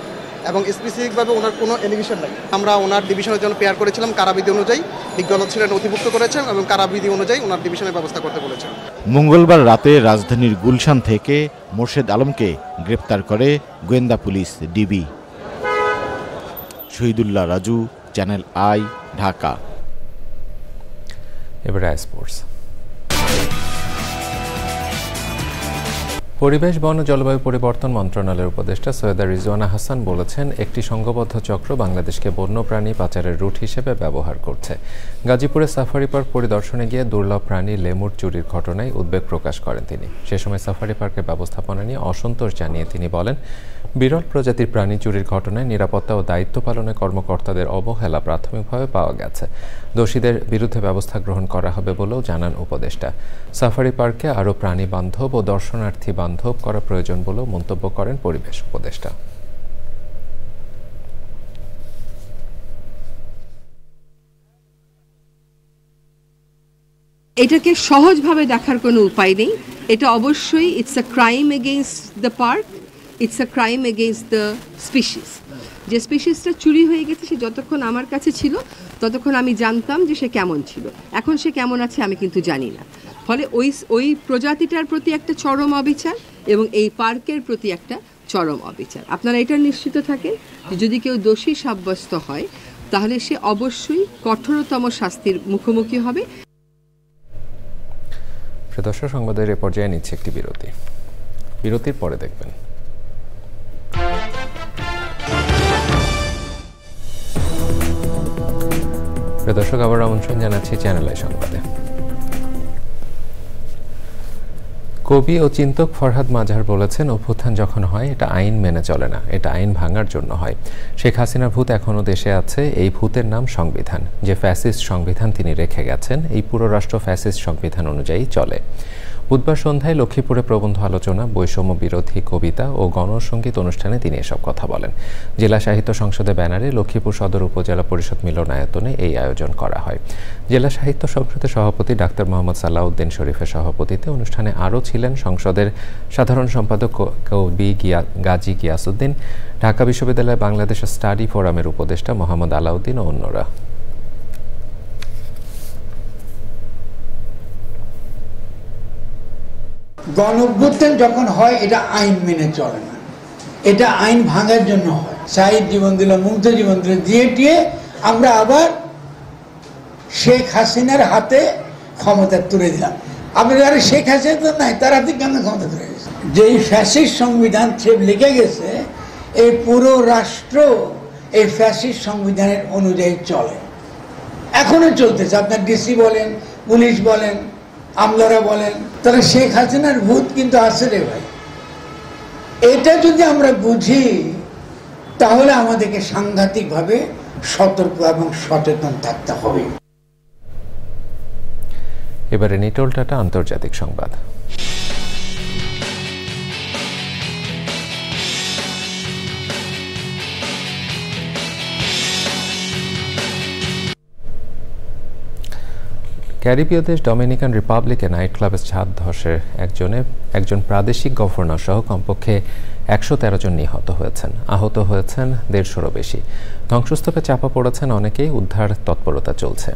এবং স্পেসিফিকভাবে ওনার কোনো এলিগেশন নাই। আমরা ওনার ডিভিশনের জন্য পেয়ার করেছিলাম, কারাবিধি অনুযায়ী বিজ্ঞ আদালত ছিলেন নথিভুক্ত করেছেন এবং কারাবিধি অনুযায়ী ওনার ডিভিশনের ব্যবস্থা করতে বলেছেন। মঙ্গলবার রাতে রাজধানীর গুলশান থেকে মোর্শেদ আলমকে গ্রেপ্তার করে গোয়েন্দা police DB. Shahidullah Raju, channel I, Dhaka. এবারে স্পোর্টস। পরিবেশ, বন ও জলবায়ু পরিবর্তন মন্ত্রণালয়ের উপদেষ্টা সৈয়দা রিজওয়ানা হাসান বলেছেন, একটি সংঘবদ্ধ চক্র বাংলাদেশকে বন্যপ্রাণী পাচারের রুট হিসেবে ব্যবহার করছে। গাজীপুরে সাফারি পার্ক পরিদর্শনে গিয়ে দুর্লভ প্রাণী লেমুর চুরির ঘটনায় উদ্বেগ প্রকাশ করেন তিনি। সে সময় সাফারি পার্কের ব্যবস্থাপনা নিয়ে অসন্তোষ জানিয়ে তিনি বলেন, বিরল প্রজাতির প্রাণী চুরির ঘটনায় নিরাপত্তা ও দায়িত্ব পালনে কর্মকর্তাদের অবহেলা প্রাথমিকভাবে পাওয়া গেছে। দোষীদের বিরুদ্ধে ব্যবস্থা গ্রহণ করা হবে বলেও জানান উপদেষ্টা। সাফারি পার্কে আরও প্রাণী বান্ধব ও দর্শনার্থী বান্ধব করা প্রয়োজন বলেও মন্তব্য করেন পরিবেশ উপদেষ্টা। এটাকে সহজভাবে দেখার কোনো উপায় নেই। এটা অবশ্যই it's a crime against the park, it's a crime against the species. যে স্পিসিসটা চুরি হয়ে গেছে, সে যতক্ষণ আমার কাছে ছিল ততক্ষণ আমি জানতাম যে সে কেমন ছিল। এখন সে কেমন আছে আমি কিন্তু জানি না। ফলে ওই প্রজাতিটার প্রতি একটা চরম অবিচার এবং এই পার্কের প্রতি একটা চরম অবিচার। আপনারা এটা নিশ্চিত থাকেন যে যদি কেউ দোষী সাব্যস্ত হয় তাহলে সে অবশ্যই কঠোরতম শাস্তির মুখোমুখি হবে। দর্শক, সংবাদের এ পর্যায়ে নিচ্ছে একটি বিরতি। বিরতির পরে দেখবেন দর্শক, আবার আমন্ত্রণ জানাচ্ছি চ্যানেল আই সংবাদে। কবি ও চিন্তক ফরহাদ মাজার বলেছেন, অভ্যুত্থান যখন হয় এটা আইন মেনে চলে না, এটা আইন ভাঙার জন্য হয়। শেখ হাসিনার ভূত এখনও দেশে আছে, এই ভূতের নাম সংবিধান। যে ফ্যাসিস্ট সংবিধান তিনি রেখে গেছেন, এই পুরো রাষ্ট্র ফ্যাসিস্ট সংবিধান অনুযায়ী চলে। বুধবার সন্ধ্যায় লক্ষ্মীপুরে প্রবন্ধ আলোচনা, বৈষম্য বিরোধী কবিতা ও গণসঙ্গীত অনুষ্ঠানে তিনি এসব কথা বলেন। জেলা সাহিত্য সংসদের ব্যানারে লক্ষ্মীপুর সদর উপজেলা পরিষদ মিলনায়তনে এই আয়োজন করা হয়। জেলা সাহিত্য সংসদের সভাপতি ডাক্তার মোহাম্মদ সালাউদ্দিন শরীফের সভাপতিত্বে অনুষ্ঠানে আরও ছিলেন সংসদের সাধারণ সম্পাদক কবি গাজী গিয়াসউদ্দিন, ঢাকা বিশ্ববিদ্যালয় বাংলাদেশ স্টাডি ফোরামের উপদেষ্টা মোহাম্মদ আলাউদ্দিন ও অন্যরা। গণঅভ্যুত্থান যখন হয় এটা আইন মেনে চলে না, এটা আইন ভাঙার জন্য হয়। শহীদ জীবন দিল, মুগ্ধ জীবন দিল, দিয়ে আমরা আবার শেখ হাসিনার হাতে ক্ষমতা তুলে দিলাম। আপনি যারা শেখ হাসিনা তো নাই, তার হাতে কেন ক্ষমতা তুলে গেছে? যেই ফ্যাসিস্ট সংবিধান লিখে গেছে, এই পুরো রাষ্ট্র এই ফ্যাসিস্ট সংবিধানের অনুযায়ী চলে, এখনো চলতেছে। আপনার ডিসি বলেন, পুলিশ বলেন, আমলারা বলেন, তাহলে শেখ হাসিনার ভূত কিন্তু আছে রে ভাই। এটা যদি আমরা বুঝি তাহলে আমাদেরকে সাংঘাতিকভাবে সতর্ক এবং সচেতন থাকতে হবে। এবারে নিটোল টাটা আন্তর্জাতিক সংবাদ। ক্যারিবীয় দেশ ডমিনিকান রিপাবলিকে নাইট ক্লাবের ছাদ ধসে একজন প্রাদেশিক গভর্নর সহ কমপক্ষে ১১৩ জন নিহত হয়েছেন, আহত হয়েছেন ১৫০রও বেশি। ধ্বংসস্তূপে চাপা পড়েছেন অনেকেই, উদ্ধার তৎপরতা চলছে।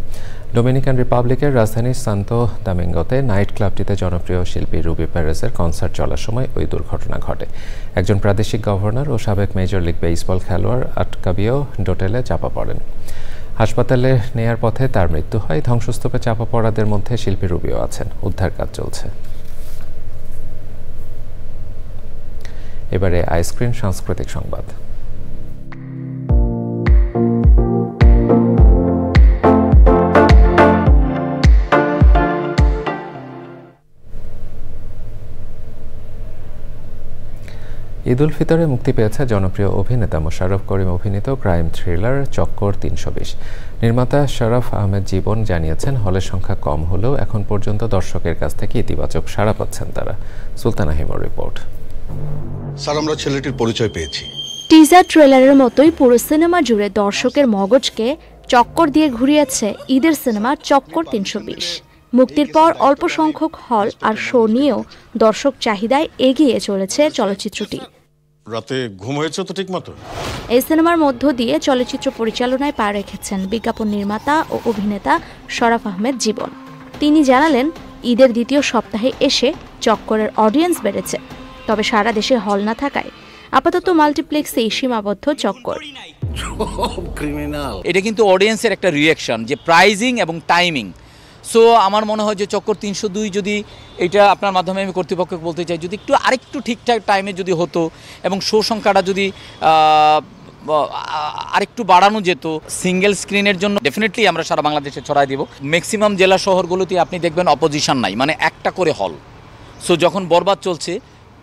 ডমিনিকান রিপাবলিকের রাজধানী সান্তো দোমিঙ্গোতে নাইট ক্লাবটিতে জনপ্রিয় শিল্পী রুবি পেরেজের কনসার্ট চলার সময় ওই দুর্ঘটনা ঘটে। একজন প্রাদেশিক গভর্নর ও সাবেক মেজর লিগ বেসবল খেলোয়াড় আটকাবিও ডোটেলে চাপা পড়েন। হাসপাতালে নেয়ার পথে তার মৃত্যু হয়। ধ্বংসস্তূপে চাপা পড়াদের মধ্যে শিল্পী রুবিও আছেন। উদ্ধার কাজ চলছে। এবারে আইস্ক্রিন সাংস্কৃতিক সংবাদ। ঈদ উল ফিতরে মুক্তি পেয়েছে জনপ্রিয় অভিনেতা মোশাররফ করিম অভিনীত ক্রাইম থ্রিলার চক্কর ৩২০। নির্মাতা শরফ আহমেদ জীবন জানিয়েছেন, হলের সংখ্যা কম হলেও এখন পর্যন্ত দর্শকের কাছ থেকে ইতিবাচক সাড়া পাচ্ছেন তারা। সুলতানা হিমর রিপোর্ট। স্যার, আমরা ছেলেটির পরিচয় পেয়েছি। টিজার ট্রেলারের মতোই পুরো সিনেমা জুড়ে দর্শকের মগজকে চক্কর দিয়ে ঘুরিয়েছে ঈদের সিনেমা চক্কর ৩২০। মুক্তির পর অল্প সংখ্যক হল আর শো নিয়েও দর্শক চাহিদায় এগিয়ে চলেছে চলচ্চিত্রটি। রাতে ঘুম হয়েছে তো ঠিক মতো? এই সিনেমার মধ্য দিয়ে চলচ্চিত্র পরিচালনায় পা রেখেছেন বিজ্ঞাপন নির্মাতা ও অভিনেতা শরফ আহমেদ জীবন। তিনি জানালেন, ঈদের দ্বিতীয় সপ্তাহে এসে চক্করের অডিয়েন্স বেড়েছে, তবে সারা দেশে হল না থাকায় আপাতত মাল্টিপ্লেক্সেই সীমাবদ্ধ চক্কর। এটা কিন্তু অডিয়েন্সের একটা রিয়াকশন, যে প্রাইজিং এবং টাইমিং। সো আমার মনে হয় যে চক্কর ৩০২ যদি এটা আপনার মাধ্যমে আমি কর্তৃপক্ষকে বলতে চাই, যদি আরেকটু ঠিকঠাক টাইমে যদি হতো এবং শো সংখ্যাটা যদি আরেকটু বাড়ানো যেত, সিঙ্গেল স্ক্রিনের জন্য ডেফিনেটলি আমরা সারা বাংলাদেশে ছড়াই দিব। ম্যাক্সিমাম জেলা শহরগুলোতে আপনি দেখবেন অপোজিশন নাই, মানে একটা করে হল। সো যখন বরবাদ চলছে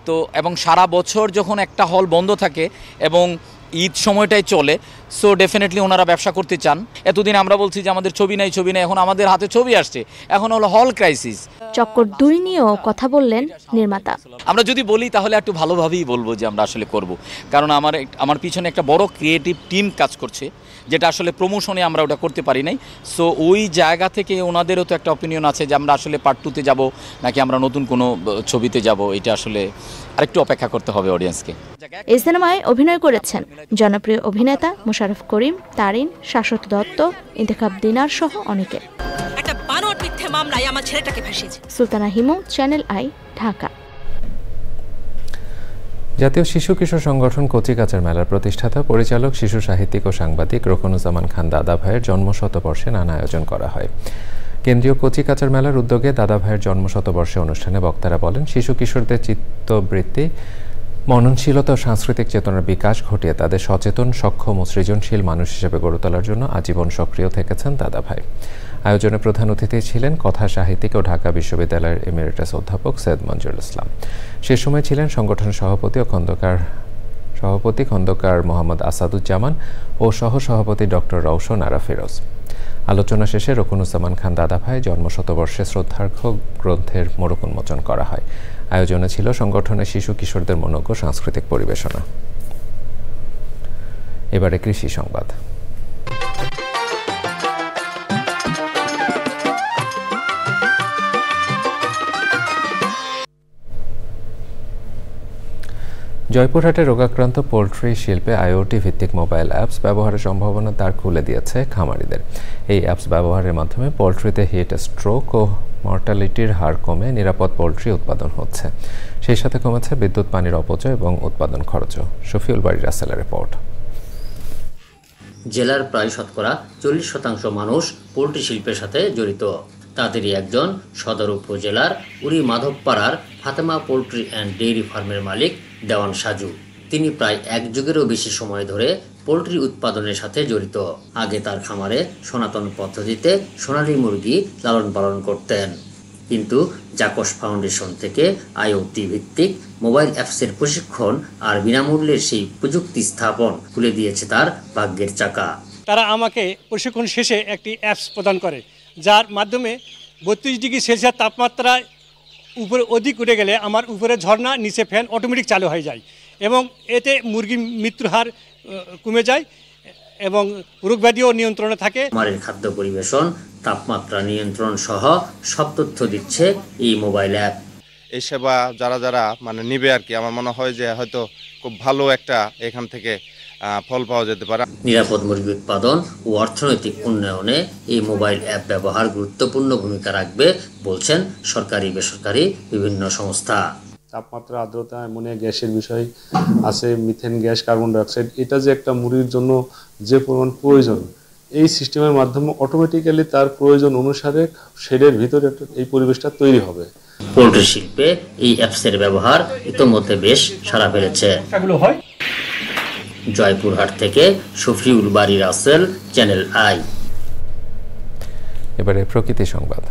তো, এবং সারা বছর যখন একটা হল বন্ধ থাকে এবং ঈদ সময়টাই চলে, সো ডেফিনেটলি ওনারা ব্যবসা করতে চান। এতদিন আমরা বলছি যে আমাদের ছবি নাই, এখন আমাদের হাতে ছবি আসছে, এখন হলো হল ক্রাইসিস। চক্কর ২ নিয়েও কথা বললেন নির্মাতা। আমরা যদি বলি তাহলে একটু ভালোভাবেই বলবো যে আমরা আসলে করব, কারণ আমার পিছনে একটা বড় ক্রিয়েটিভ টিম কাজ করছে, যেটা আসলে প্রমোশনে আমরা ওটা করতে পারি নাই। সো ওই জায়গা থেকে ওনাদেরও তো একটা অপিনিয়ন আছে যে আমরা আসলে পার্ট 2-তে যাব নাকি আমরা নতুন কোনো ছবিতে যাব, এটা আসলে আরেকটু অপেক্ষা করতে হবে অডিয়েন্সকে। এই সিনেমায় অভিনয় করেছেন জনপ্রিয় অভিনেতা মোশাররফ করিম, তারিন, শাশ্বত দত্ত, ইন্তেখাব দিনার সহ অনেকে। একটা বানোয়াট মিথ্যা মামলায় আমার ছেলেটাকে ফাঁসিয়েছে। Sultana Himu, channel I, Dhaka. জাতীয় শিশু কিশোর সংগঠন কচিকাঁচার মেলার প্রতিষ্ঠাতা, পরিচালক, শিশু সাহিত্যিক ও সাংবাদিক রুকনুজ্জামান খান দাদা ভাইয়ের জন্মশতবর্ষে নানা আয়োজন করা হয়। কেন্দ্রীয় কচিকাঁচার মেলার উদ্যোগে দাদা ভাইয়ের জন্মশতবর্ষে অনুষ্ঠানে বক্তারা বলেন, শিশু কিশোরদের চিত্তবৃত্তি, মননশীলতা ও সাংস্কৃতিক চেতনার বিকাশ ঘটিয়ে তাদের সচেতন, সক্ষম ও সৃজনশীল মানুষ হিসেবে গড়ে তোলার জন্য আজীবন সক্রিয় থেকেছেন দাদা ভাই। আয়োজনে প্রধান অতিথি ছিলেন কথা সাহিত্যিক ও ঢাকা বিশ্ববিদ্যালয়ের এমিরেটাস অধ্যাপক সৈয়দ মঞ্জুরুল ইসলাম। সে সময় ছিলেন সংগঠনের সভাপতি খন্দকার মোহাম্মদ আসাদুজ্জামান ও সহসভাপতি ডক্টর রওশন আরা ফিরোজ। আলোচনা শেষে রুকনুজ্জামান খান দাদা ভাই জন্মশতবর্ষে শ্রদ্ধার্ঘ গ্রন্থের মোড়ক উন্মোচন করা হয়। আয়োজনে ছিল সংগঠনের শিশু কিশোরদের মনোজ্ঞ সাংস্কৃতিক পরিবেশনা। এবারে কৃষি সংবাদ। জয়পুরহাটে রোগাক্রান্ত পোলট্রি শিল্পে আইওটি ভিত্তিক মোবাইল অ্যাপস ব্যবহারের সম্ভাবনা দ্বার খুলে দিয়েছে খামারিদের। এই অ্যাপস ব্যবহারের মাধ্যমে পোলট্রিতে হিট স্ট্রোক ও মর্টালিটির হার কমে নিরাপদ পোলট্রি উৎপাদন হচ্ছে। সেই সাথে কমেছে বিদ্যুৎ, পানির অপচয় এবং উৎপাদন খরচও। শফিউল বাড়ি রাসেলের রিপোর্ট। জেলার প্রায় শতকরা 40% মানুষ পোলট্রি শিল্পের সাথে জড়িত। তাদেরই একজন সদর উপজেলার উড়ি মাধবপাড়ার ফাতেমা পোলট্রি অ্যান্ড ডেইরি ফার্মের মালিক দেওয়ান সাজু। তিনি প্রায় 1 যুগেরও বেশি সময় ধরে পোলট্রি উৎপাদনের সাথে জড়িত। আগে তার খামারে সনাতন পদ্ধতিতে সোনালী মুরগি লালন পালন করতেন, কিন্তু জাকস ফাউন্ডেশন থেকে আইওটি ভিত্তিক মোবাইল অ্যাপসের প্রশিক্ষণ আর বিনামূল্যের সেই প্রযুক্তি স্থাপন খুলে দিয়েছে তার ভাগ্যের চাকা। তারা আমাকে প্রশিক্ষণ শেষে একটি অ্যাপস প্রদান করে, যার মাধ্যমে 32 ডিগ্রি সেলসিয়াস তাপমাত্রা উপরে অধিক উঠে গেলে আমার উপরে ঝর্ণা, নিচে ফ্যান অটোমেটিক চালু হয়ে যায় এবং এতে মুরগির মৃত্যুর হার কমে যায় এবং রোগব্যাধিও নিয়ন্ত্রণে থাকে। খামারের খাদ্য পরিবেশন, তাপমাত্রা নিয়ন্ত্রণ সহ সব তথ্য দিচ্ছে এই মোবাইল অ্যাপ। এই সেবা যারা মানে নিবে আর কি, আমার মনে হয় যে হয়তো খুব ভালো একটা এখান থেকে ফল পাওয়া যেতে পারে। নিরাপদ মুরগি উৎপাদন ও অর্থনৈতিক উন্নয়নে এই মোবাইল অ্যাপ ব্যবহার গুরুত্বপূর্ণ ভূমিকা রাখবে বলছেন সরকারি বেসরকারি বিভিন্ন সংস্থা। তাপমাত্রা, আর্দ্রতা, অ্যামোনিয়া গ্যাসের বিষয় আছে, মিথেন গ্যাস, কার্বন ডাইঅক্সাইড, এটা যে একটা মুরগির জন্য যে পরিমাণ প্রয়োজন, এই সিস্টেমের মাধ্যমে অটোমেটিক্যালি তার প্রয়োজন অনুসারে শেডের ভিতরে এই পরিবেশটা তৈরি হবে। পোল্ট্রি শিল্পে এই অ্যাপসের ব্যবহার ইতোমধ্যে বেশ সাড়া ফেলেছে। জয়পুরহাট থেকে শফিউল বারী রাসেল, চ্যানেল আই। এবারে প্রকৃতি সংবাদ।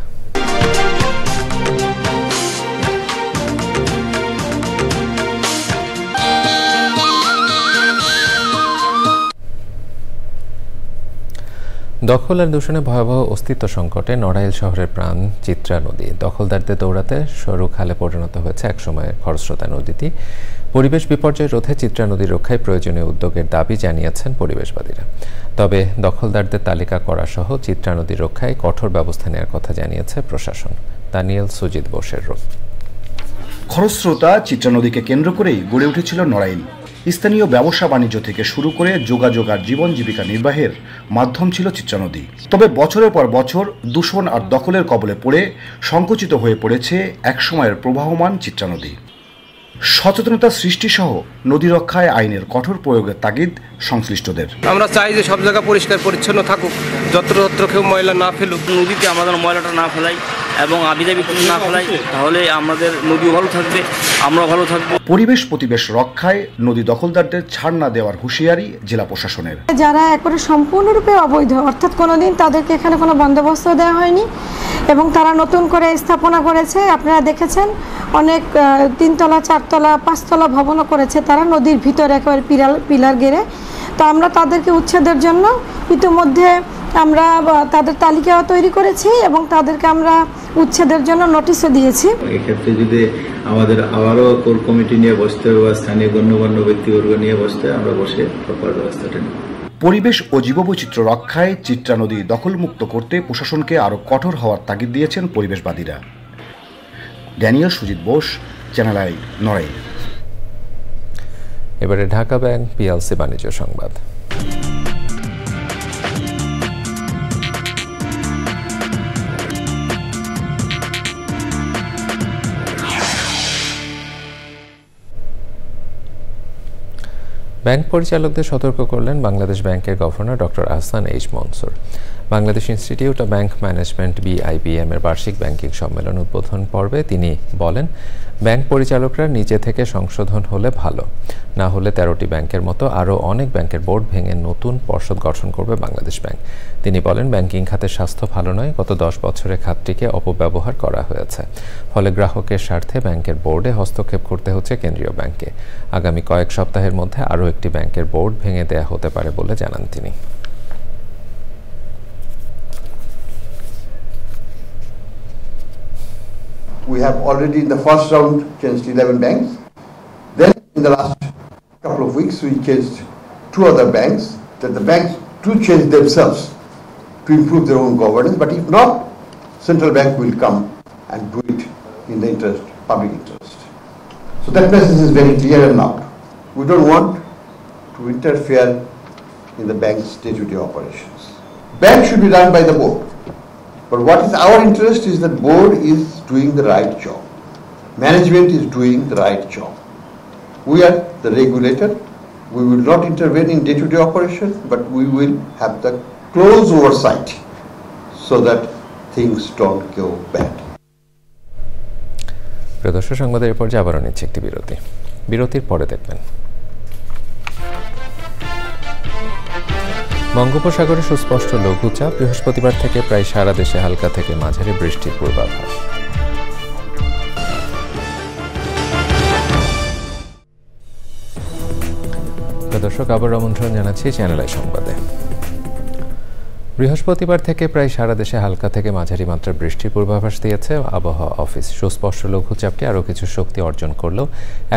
দখল আর দূষণে ভয়াবহ অস্তিত্ব সংকটে নড়াইল শহরের প্রাণ চিত্রা নদী। দখলদারদের দৌড়াতে সরু খালে পরিণত হয়েছে একসময় খরস্রোতা নদীটি। পরিবেশ বিপর্যয় রোধে চিত্রা নদী রক্ষায় প্রয়োজনীয় উদ্যোগের দাবি জানিয়েছেন পরিবেশবাদীরা। তবে দখলদারদের তালিকা করা সহ চিত্রা নদী রক্ষায় কঠোর ব্যবস্থা নেওয়ার কথা জানিয়েছে প্রশাসন। দানিয়েল সুজিত বোসের রূপ। খরস্রোতা চিত্রা নদীকে কেন্দ্র করেই গড়ে উঠেছিল নড়াইল। স্থানীয় ব্যবসা বাণিজ্য থেকে শুরু করে যোগাযোগ আর জীবন জীবিকা নির্বাহের মাধ্যম ছিল চিত্রা নদী। তবে বছরের পর বছর দূষণ আর দখলের কবলে পড়ে সংকুচিত হয়ে পড়েছে একসময়ের প্রবাহমান চিত্রা নদী। সচেতনতা সৃষ্টি সহ নদী রক্ষায় আইনের কঠোর প্রয়োগের তাগিদ সংশ্লিষ্টদের। আমরা চাই যে সব জায়গা পরিষ্কার পরিচ্ছন্ন থাকুক, যত্রতত্র কেউ ময়লা না ফেলুক, নদীতে আমাদের ময়লাটা না ফেলাই এবং আবিদাবি না ফেলাই, তাহলে আমাদের নদীও ভালো থাকবে, আমরা ভালো থাকবো। পরিবেশ প্রতিবেশ রক্ষায় নদী দখলদারদের ছাড় না দেওয়ার হুঁশিয়ারি জেলা প্রশাসনের। যারা একবারে সম্পূর্ণরূপে অবৈধ, অর্থাৎ কোনোদিন তাদেরকে এখানে কোনো বন্দোবস্ত দেওয়া হয়নি এবং তারা নতুন করে স্থাপনা করেছে। আপনারা দেখেছেন অনেক 3 তলা 4 তলা 5 তলা ভবনও করেছে তারা নদীর ভিতরে একেবারে পিলার গেড়ে। তো আমরা তাদেরকে উচ্ছেদের জন্য ইতিমধ্যে আমরা তাদের তালিকা তৈরি করেছি এবং তাদেরকে আমরা উচ্ছেদের জন্য নোটিশও দিয়েছি। এক্ষেত্রে যদি আমাদের আবারও কোর কমিটি নিয়ে বসতে হবে বা স্থানীয় গণ্যমান্য ব্যক্তিবর্গ নিয়ে বসতে, আমরা বসে প্রপার ব্যবস্থাটা নিই। পরিবেশ ও জীববৈচিত্র্য রক্ষায় চিত্রা নদী দখলমুক্ত করতে প্রশাসনকে আরও কঠোর হওয়ার তাগিদ দিয়েছেন পরিবেশবাদীরা। Daniel Sujit Bose, channel I, Narail. এবারে ঢাকা ব্যাংক পিএলসি বাণিজ্য সংবাদ। ব্যাংক পরিচালকদের সতর্ক করলেন বাংলাদেশ ব্যাংকের governor doctor Ahsan H Mansur. Bangladesh institute of bank management BIBM এর বার্ষিক ব্যাংকিং সম্মেলন উদ্বোধন পর্বে তিনি বলেন, ব্যাংক পরিচালকরা নিজে থেকে সংশোধন হলে ভালো, না হলে 13টি ব্যাংকের মতো আরও অনেক ব্যাংকের বোর্ড ভেঙে নতুন পর্ষদ গঠন করবে বাংলাদেশ ব্যাংক। তিনি বলেন, ব্যাংকিং খাতের স্বাস্থ্য ভালো নয়, গত 10 বছরে খাতটিকে অপব্যবহার করা হয়েছে। ফলে গ্রাহকের স্বার্থে ব্যাংকের বোর্ডে হস্তক্ষেপ করতে হচ্ছে কেন্দ্রীয় ব্যাংকে। আগামী কয়েক সপ্তাহের মধ্যে আরও একটি ব্যাংকের বোর্ড ভেঙে দেয়া হতে পারে বলে জানান তিনি। We have already in the first round changed 11 banks. Then in the last couple of weeks we changed 2 other banks, that the banks do change themselves to improve their own governance, but if not, central bank will come and do it in the interest, public interest. So that message is very clear and loud. We don't want to interfere in the bank's day-to-day operations. Bank should be run by the board. But what is our interest is that board is doing the right job. Management is doing the right job. We are the regulator. We will not intervene in day-to-day operation, but we will have the close oversight so that things don't go bad. প্রিয় দর্শক, সংবাদের এরপর আবারও নিচ্ছে একটি বিরতি। বিরতির পরে দেখবেন বঙ্গোপসাগরে সুস্পষ্ট লঘুচাপ, বৃহস্পতিবার থেকে প্রায় সারা দেশে হালকা থেকে মাঝারি বৃষ্টির পূর্বাভাস। দর্শক, আবার আমন্ত্রণ জানাচ্ছি চ্যানেল আই সংবাদে। বৃহস্পতিবার থেকে প্রায় সারা দেশে হালকা থেকে মাঝারি মাত্রার বৃষ্টির পূর্বাভাস দিয়েছে আবহাওয়া অফিস। সুস্পষ্ট লঘুচাপটি আরও কিছু শক্তি অর্জন করলেও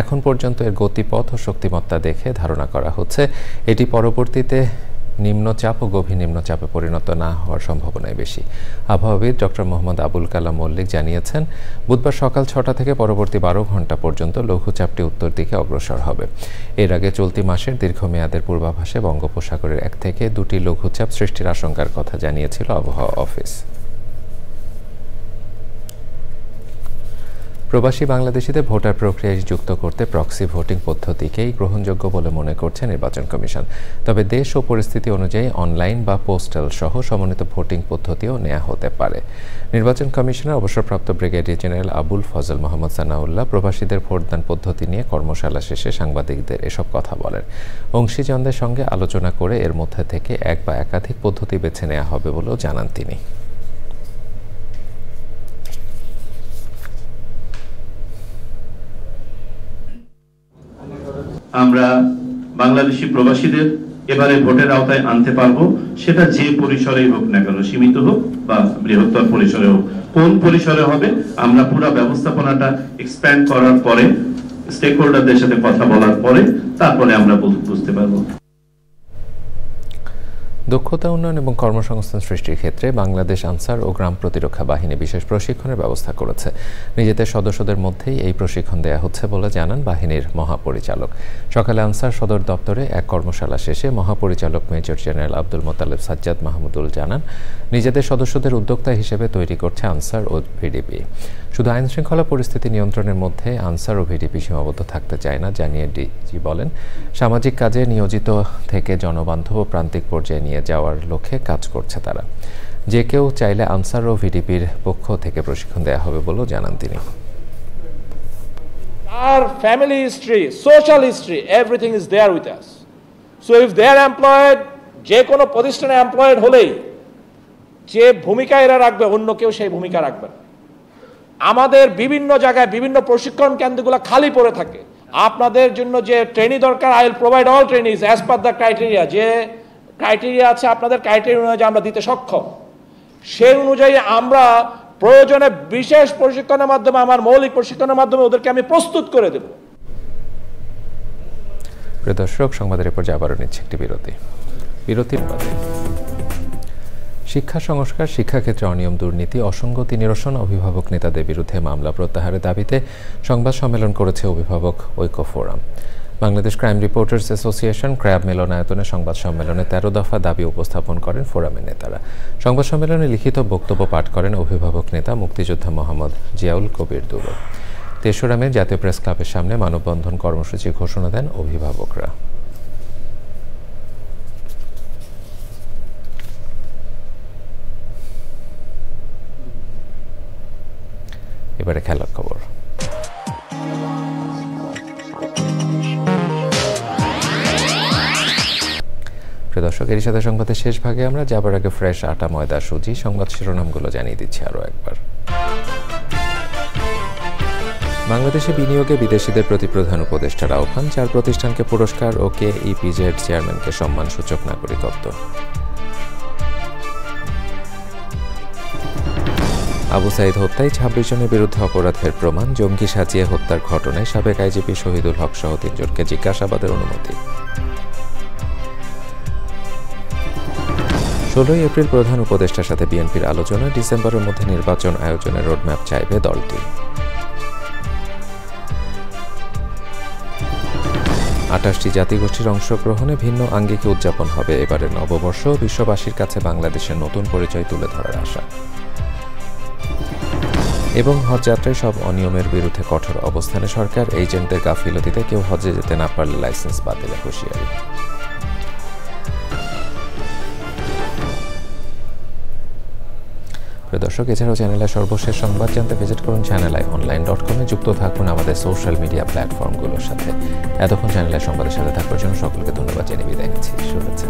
এখন পর্যন্ত এর গতিপথ ও শক্তিমত্তা দেখে ধারণা করা হচ্ছে এটি পরবর্তীতে নিম্নচাপ ও গভীর নিম্নচাপে পরিণত না হওয়ার সম্ভাবনাই বেশি। আবহাওয়াবিদ ডক্টর মোহাম্মদ আবুল কালাম মল্লিক জানিয়েছেন, বুধবার সকাল 6টা থেকে পরবর্তী 12 ঘন্টা পর্যন্ত লঘুচাপটি উত্তর দিকে অগ্রসর হবে। এর আগে চলতি মাসের দীর্ঘমেয়াদের পূর্বাভাসে বঙ্গোপসাগরের 1 থেকে 2টি লঘুচাপ সৃষ্টির আশঙ্কার কথা জানিয়েছিল আবহাওয়া অফিস। প্রবাসী বাংলাদেশিদের ভোটার প্রক্রিয়ায় যুক্ত করতে প্রক্সি ভোটিং পদ্ধতিকেই গ্রহণযোগ্য বলে মনে করছে নির্বাচন কমিশন। তবে দেশ ও পরিস্থিতি অনুযায়ী অনলাইন বা পোস্টাল সহ সমন্বিত ভোটিং পদ্ধতিও নেওয়া হতে পারে। নির্বাচন কমিশনের অবসরপ্রাপ্ত ব্রিগেডিয়ার জেনারেল আবুল ফজল মোহাম্মদ সানাউল্লাহ প্রবাসীদের ভোটদান পদ্ধতি নিয়ে কর্মশালা শেষে সাংবাদিকদের এসব কথা বলেন। অংশীজনদের সঙ্গে আলোচনা করে এর মধ্যে থেকে এক বা একাধিক পদ্ধতি বেছে নেওয়া হবে বলেও জানান তিনি। আমরা বাংলাদেশি প্রবাসীদের এবারে ভোটের আওতায় আনতে পারবো, সেটা যে পরিসরেই হোক না কেন, সীমিত হোক বা বৃহত্তর পরিসরে হোক। কোন পরিসরে হবে আমরা পুরো ব্যবস্থাপনাটা এক্সপ্যান্ড করার পরে, স্টেক হোল্ডারদের সাথে কথা বলার পরে তারপরে আমরা বুঝতে পারবো। দক্ষতা উন্নয়ন এবং কর্মসংস্থান সৃষ্টির ক্ষেত্রে বাংলাদেশ আনসার ও গ্রাম প্রতিরক্ষা বাহিনী বিশেষ প্রশিক্ষণের ব্যবস্থা করেছে। নিজেদের সদস্যদের মধ্যেই এই প্রশিক্ষণ দেয়া হচ্ছে বলে জানান বাহিনীর মহাপরিচালক। সকালে আনসার সদর দপ্তরে এক কর্মশালা শেষে মহাপরিচালক মেজর জেনারেল আব্দুল মোতালেব সাজ্জাদ মাহমুদুল জানান, নিজেদের সদস্যদের উদ্যোক্তা হিসেবে তৈরি করছে আনসার ও ভিডিপি। শুধু আইন শৃঙ্খলা পরিস্থিতি নিয়ন্ত্রণের মধ্যে আনসার ও ভিডিপি সীমাবদ্ধ থাকতে চায় না জানিয়ে ডিজি বলেন, সামাজিক কাজে নিয়োজিত থেকে জনবান্ধব ও প্রান্তিক পর্যায়ে নিয়ে যাওয়ার লক্ষ্যে কাজ করছে তারা। যে কেউ চাইলে আনসার ও ভিডিপির পক্ষ থেকে প্রশিক্ষণ দেওয়া হবে বলেও জানান তিনি। Our family history, social history, everything is there with us. So if they are employed, যে কোনো প্রতিষ্ঠানে এমপ্লয়েড হলেই যে ভূমিকা এরা রাখবে অন্য কেউ সেই ভূমিকা রাখবে না। আমাদের বিভিন্ন জায়গায় বিভিন্ন প্রশিক্ষণ কেন্দ্রগুলো খালি পড়ে থাকে। আপনাদের জন্য যে ট্রেনিং দরকার, I will provide all trainings as per the criteria. যে ক্রাইটেরিয়া আছে আপনাদের ক্রাইটেরিয়া অনুযায়ী আমরা দিতে সক্ষম। সেই অনুযায়ী আমরা প্রয়োজনে বিশেষ প্রশিক্ষণের মাধ্যমে, আমার মৌলিক প্রশিক্ষণের মাধ্যমে ওদেরকে আমি প্রস্তুত করে দেব। প্রিয় দর্শক, সংবাদের এরপর আবারও নিচ্ছে একটি বিরতির বাদে। শিক্ষা সংস্কার, শিক্ষাক্ষেত্রে অনিয়ম, দুর্নীতি, অসঙ্গতি নিরসন, অভিভাবক নেতাদের বিরুদ্ধে মামলা প্রত্যাহারের দাবিতে সংবাদ সম্মেলন করেছে অভিভাবক ঐক্য forum. Bangladesh crime reporters association crab মিলনায়তনে সংবাদ সম্মেলনে 13 দফা দাবি উপস্থাপন করেন ফোরামের নেতারা। সংবাদ সম্মেলনে লিখিত বক্তব্য পাঠ করেন অভিভাবক নেতা মুক্তিযোদ্ধা মোহাম্মদ জিয়াউল কবির দুলো। 3রা মে জাতীয় প্রেস ক্লাবের সামনে মানববন্ধন কর্মসূচি ঘোষণা দেন অভিভাবকরা। এবারে খেলার খবর। দর্শক, এর সাথে সংবাদের শেষ ভাগে আমরা যাবার আগে ফ্রেশ আটা, ময়দা, সুজি সংবাদ শিরোনামগুলো জানিয়ে দিচ্ছি আরও একবার। বাংলাদেশে বিনিয়োগে বিদেশিদের প্রতি প্রধান উপদেষ্টার আহ্বান, 4 প্রতিষ্ঠানকে পুরস্কার ও KEPZ চেয়ারম্যানকে সম্মানসূচক নাগরিকত্ব। আবু সাইদ হত্যায় 26 জনের বিরুদ্ধে অপরাধের প্রমাণ, জঙ্গি সাজিয়ে হত্যার ঘটনায় সাবেক আইজিপি শহীদুল হক সহ 3 জনকে জিজ্ঞাসাবাদের অনুমতি। 16 এপ্রিল প্রধান উপদেষ্টার সাথে বিএনপির আলোচনা, ডিসেম্বরের মধ্যে নির্বাচন আয়োজনের রোডম্যাপ চাইবে দলটি। 28টি জাতিগোষ্ঠীর অংশগ্রহণে ভিন্ন আঙ্গিকে উদযাপন হবে এবারের নববর্ষ, বিশ্ববাসীর কাছে বাংলাদেশের নতুন পরিচয় তুলে ধরার আশা। এবং হজযাত্রায় সব অনিয়মের বিরুদ্ধে কঠোর অবস্থানে সরকার, এজেন্টদের গাফিলতিতে কেউ হজে যেতে না পারলে লাইসেন্স বাতিলের হুঁশিয়ারি। দর্শক, এছাড়াও চ্যানেলের সর্বশেষ সংবাদ জানতে ভিজিট করুন channelionline.com-এ। যুক্ত থাকুন আমাদের সোশ্যাল মিডিয়া প্ল্যাটফর্মগুলোর সাথে। এতক্ষণ চ্যানেলের সংবাদের সাথে থাকার জন্য সকলকে ধন্যবাদ জানিয়ে বিদায় নিচ্ছি। শুভেচ্ছা।